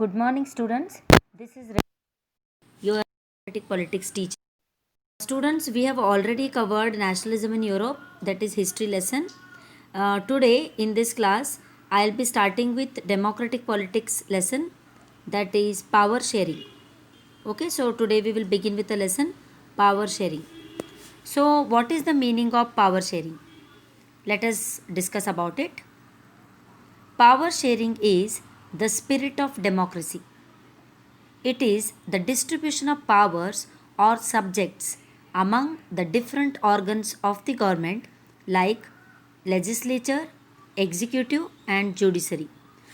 Good morning, students. This is your democratic politics teacher. Students, we have already covered nationalism in Europe, that is history lesson. Today in this class, I'll be starting with democratic politics lesson, that is power sharing. Okay, so today we will begin with the lesson power sharing. So, what is the meaning of power sharing? Let us discuss about it. Power sharing is the spirit of democracy. It is the distribution of powers or subjects among the different organs of the government like legislature, executive and judiciary.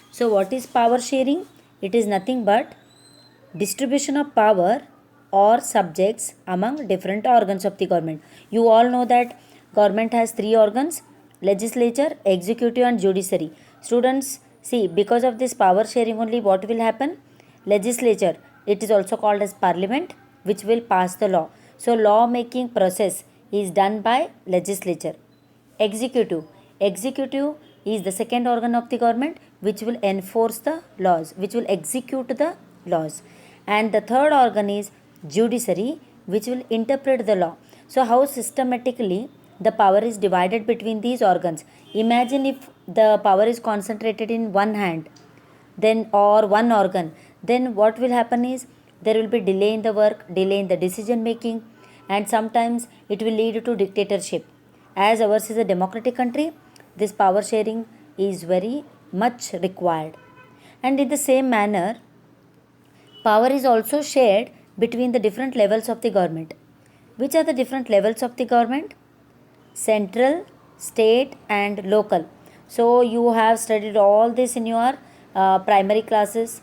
So what is power sharing? It is nothing but distribution of power or subjects among different organs of the government. You all know that government has three organs: legislature, executive and judiciary. Students, see, because of this power sharing only, what will happen? Legislature, it is also called as parliament, which will pass the law. So law making process is done by legislature. Executive is the second organ of the government which will enforce the laws, which will execute the laws. And the third organ is judiciary, which will interpret the law. So how systematically the power is divided between these organs? Imagine if the power is concentrated in one hand, then or one organ, then what will happen is there will be delay in the work, delay in the decision making, and sometimes it will lead to dictatorship. As ours is a democratic country, this power sharing is very much required. And in the same manner, power is also shared between the different levels of the government. Which are the different levels of the government? Central, state and local. So you have studied all this in your primary classes,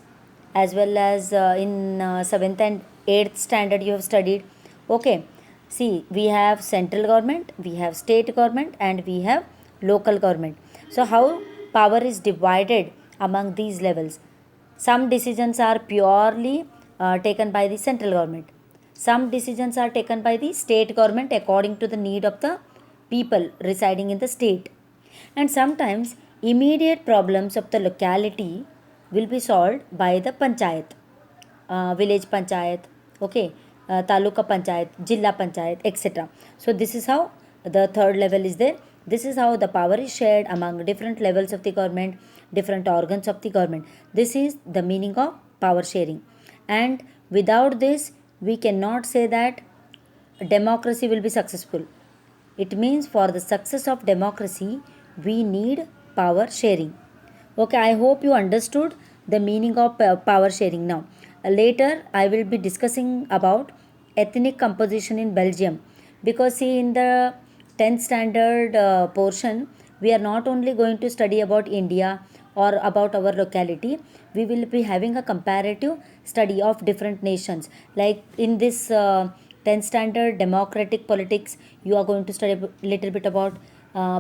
as well as in 7th and 8th standard you have studied. Okay, see, we have central government, we have state government and we have local government. So how power is divided among these levels? Some decisions are purely taken by the central government. Some decisions are taken by the state government according to the need of the people residing in the state. And sometimes immediate problems of the locality will be solved by the panchayat, village panchayat, okay, taluka panchayat, jilla panchayat, etc. So this is how the third level is there. This is how the power is shared among different levels of the government, different organs of the government. This is the meaning of power sharing. And without this, we cannot say that democracy will be successful. It means for the success of democracy, we need power sharing. Okay, I hope you understood the meaning of power sharing now. Later, I will be discussing about ethnic composition in Belgium, because see, in the 10th standard portion, we are not only going to study about India or about our locality, we will be having a comparative study of different nations. Like in this 10th standard democratic politics, you are going to study a little bit about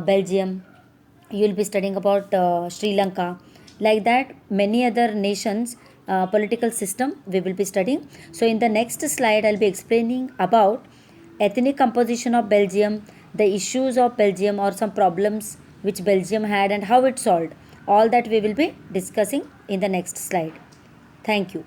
Belgium, you will be studying about Sri Lanka, like that many other nations political system we will be studying. So in the next slide I'll be explaining about ethnic composition of Belgium, the issues of Belgium or some problems which Belgium had and how it solved. All that we will be discussing in the next slide. Thank you.